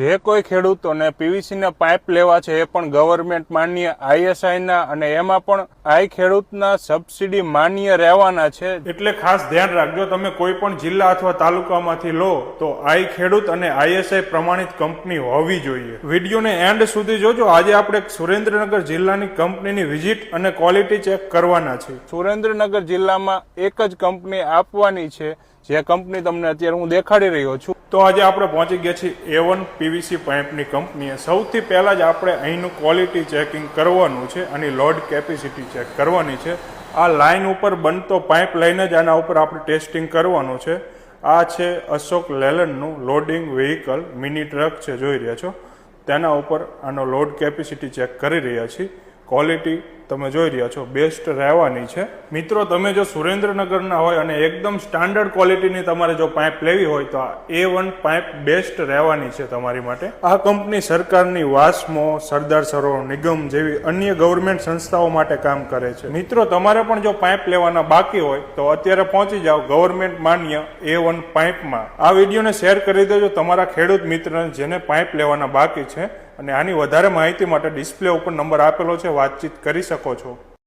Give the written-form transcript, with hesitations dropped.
જે કોઈ ખેડૂતોને પીવીસી ના પાઇપ લેવા છે એ પણ ગવર્મેન્ટ માન્ય ISI ના અને એમાં પણ આઈ ખેડૂતના સબસિડી માન્ય રહેવાના છે। એટલે ખાસ ધ્યાન રાખજો, તમે કોઈ પણ જિલ્લા અથવા તાલુકામાંથી લો તો આઈ ખેડૂત અને ISI પ્રમાણિત કંપની હોવી જોઈએ। વિડીયોને એન્ડ સુધી જોજો। આજે આપણે સુરેન્દ્રનગર જિલ્લાની કંપનીની વિઝિટ અને ક્વોલિટી ચેક કરવાના છે। સુરેન્દ્રનગર જિલ્લામાં એક જ કંપની આપવાની છે, જે કંપની તમને અત્યારે હું દેખાડી રહ્યો છું। તો આજે આપણે પહોંચી ગયા છીએ A1 PVC પાઇપની કંપનીએ। સૌથી પહેલા જ આપણે અહીંનું ક્વોલિટી ચેકિંગ કરવાનું છે, આની લોડ કેપેસિટી ચેક કરવાની છે। આ લાઇન ઉપર બનતો પાઇપ લઈને જ આના ઉપર આપણે ટેસ્ટિંગ કરવાનું છે। આ છે અશોક લેલન્ડનું લોડિંગ વ્હીકલ મિની ટ્રક છે, જોઈ રહ્યા છો। તેના ઉપર આનો લોડ કેપેસિટી ચેક કરી રહ્યા છીએ। ક્વોલિટી તમે જોઈ રહ્યા છો બેસ્ટ રહેવાની છે। મિત્રો, તમે જો સુરેન્દ્રનગરના હોય અને એકદમ સ્ટાન્ડર્ડ ક્વોલિટીની તમારે જો પાઇપ લેવી હોય તો આ A1 પાઇપ બેસ્ટ રહેવાની છે તમારી માટે। આ કંપની સરકારની વાસ્મો, સરદાર સરોવર નિગમ જેવી અન્ય ગવર્મેન્ટ સંસ્થાઓ માટે કામ કરે છે। મિત્રો, તમારે પણ જો પાઇપ લેવાના બાકી હોય તો અત્યારે પહોંચી જાઓ ગવર્મેન્ટ માન્ય A1 પાઇપમાં। આ વિડીયોને શેર કરી દેજો તમારા ખેડૂત મિત્રને જેને પાઇપ લેવાના બાકી છે, અને આની વધારે માહિતી માટે ડિસ્પ્લે ઉપર નંબર આપેલો છે, વાતચીત કરી શકો છો।